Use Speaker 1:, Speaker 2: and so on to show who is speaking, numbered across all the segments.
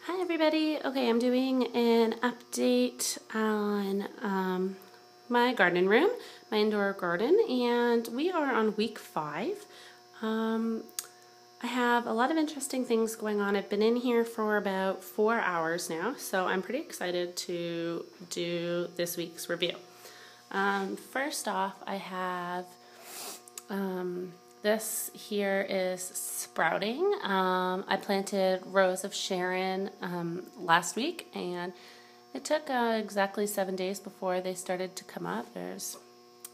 Speaker 1: Hi everybody. Okay, I'm doing an update on my garden room, my indoor garden, and we are on week 5. I have a lot of interesting things going on. I've been in here for about 4 hours now, so I'm pretty excited to do this week's review. First off, I have this here is sprouting. I planted rows of Sharon last week, and it took exactly 7 days before they started to come up. There's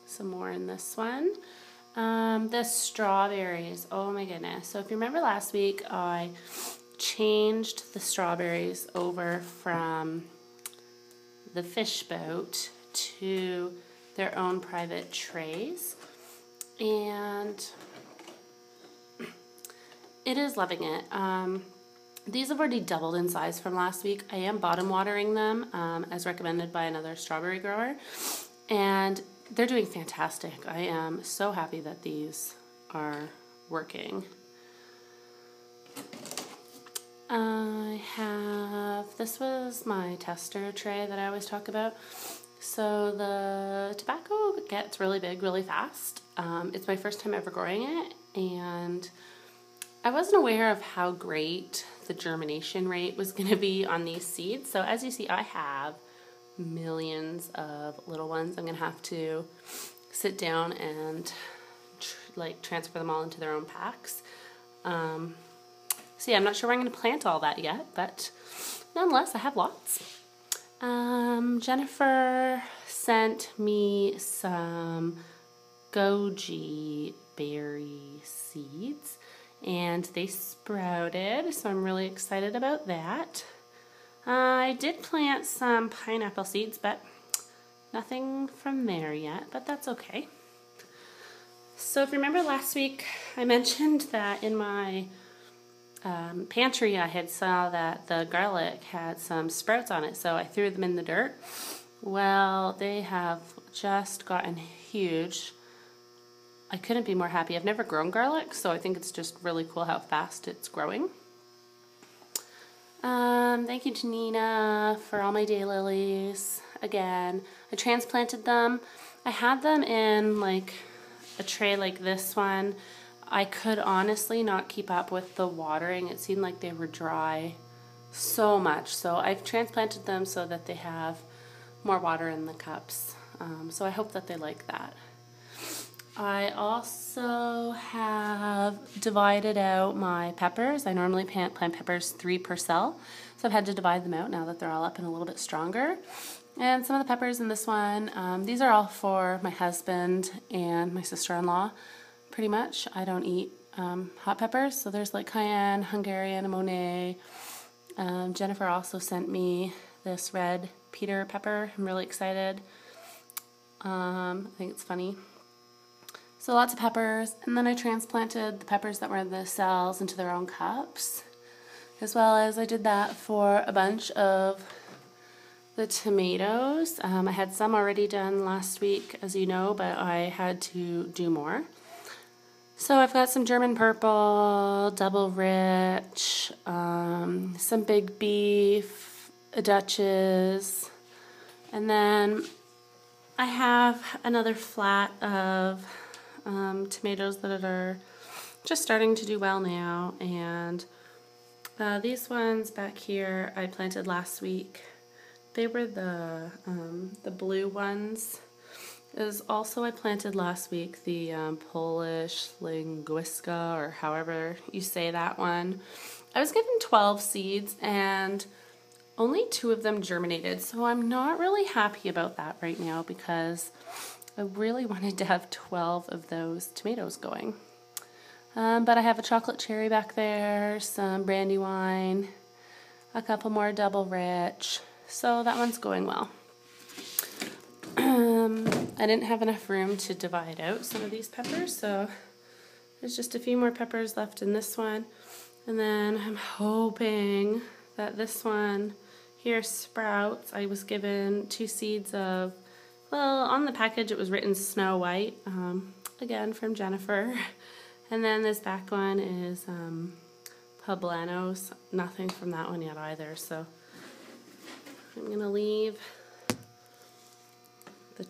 Speaker 1: some more in this one. The strawberries, oh my goodness. So if you remember last week, I changed the strawberries over from the fish boat to their own private trays, and it is loving it. These have already doubled in size from last week. I am bottom watering them as recommended by another strawberry grower, and they're doing fantastic. I am so happy that these are working. This was my tester tray that I always talk about. So the tobacco gets really big really fast. It's my first time ever growing it, and I wasn't aware of how great the germination rate was going to be on these seeds. So as you see, I have millions of little ones. I'm going to have to sit down and transfer them all into their own packs. So yeah, I'm not sure where I'm going to plant all that yet, but nonetheless, I have lots. Jennifer sent me some goji berry seeds, and they sprouted, so I'm really excited about that. I did plant some pineapple seeds, but nothing from there yet, but that's okay. So if you remember last week, I mentioned that in my pantry I had saw that the garlic had some sprouts on it, so I threw them in the dirt. Well, they have just gotten huge. I couldn't be more happy. I've never grown garlic, so I think it's just really cool how fast it's growing. Thank you to Nina for all my daylilies. Again, I transplanted them. I had them in like a tray like this one. I could honestly not keep up with the watering. It seemed like they were dry so much. So I've transplanted them so that they have more water in the cups. So I hope that they like that. I also have divided out my peppers. I normally plant peppers 3 per cell, so I've had to divide them out now that they're all up and a little bit stronger. And some of the peppers in this one, these are all for my husband and my sister-in-law, pretty much. I don't eat hot peppers, so there's like cayenne, Hungarian, and Monet. Jennifer also sent me this red Peter pepper. I'm really excited. I think it's funny. So lots of peppers, and then I transplanted the peppers that were in the cells into their own cups, as well as I did that for a bunch of the tomatoes. I had some already done last week, as you know, but I had to do more. So I've got some German purple, double rich, some big beef, Dutches, and then I have another flat of tomatoes that are just starting to do well now, and these ones back here I planted last week. They were the blue ones. Is also I planted last week the Polish linguiska, or however you say that one. I was given 12 seeds and only 2 of them germinated, so I'm not really happy about that right now because I really wanted to have 12 of those tomatoes going. But I have a chocolate cherry back there, some brandy wine, a couple more double rich, so that one's going well. I didn't have enough room to divide out some of these peppers, so there's just a few more peppers left in this one. And then I'm hoping that this one here sprouts. I was given 2 seeds of, well, on the package it was written Snow White, again from Jennifer. And then this back one is poblanos. Nothing from that one yet either, so I'm going to leave the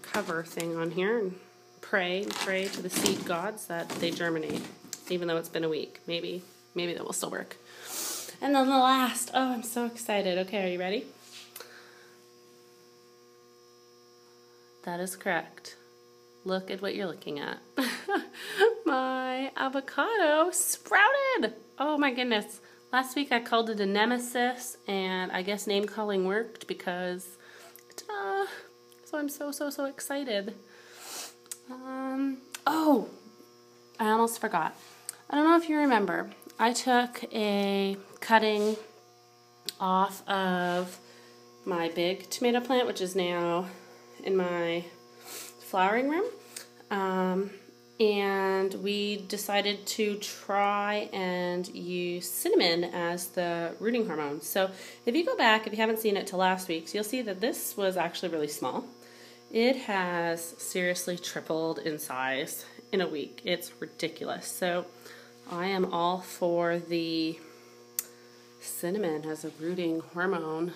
Speaker 1: cover thing on here and pray to the seed gods that they germinate, even though it's been a week. Maybe that will still work. And then the last, oh, I'm so excited. Okay, are you ready? That is correct. Look at what you're looking at. My avocado sprouted. Oh my goodness. Last week I called it a nemesis, and I guess name calling worked because ta-da! So I'm so excited. Oh, I almost forgot. I don't know if you remember. I took a cutting off of my big tomato plant, which is now in my flowering room, and we decided to try and use cinnamon as the rooting hormone. So if you go back, if you haven't seen it to last week's, you'll see that this was actually really small. It has seriously tripled in size in a week. It's ridiculous. So I am all for the cinnamon as a rooting hormone.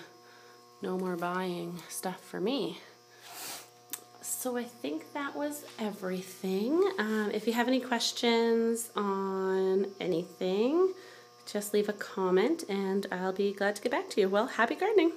Speaker 1: No more buying stuff for me. So I think that was everything. If you have any questions on anything, just leave a comment and I'll be glad to get back to you. Well, happy gardening.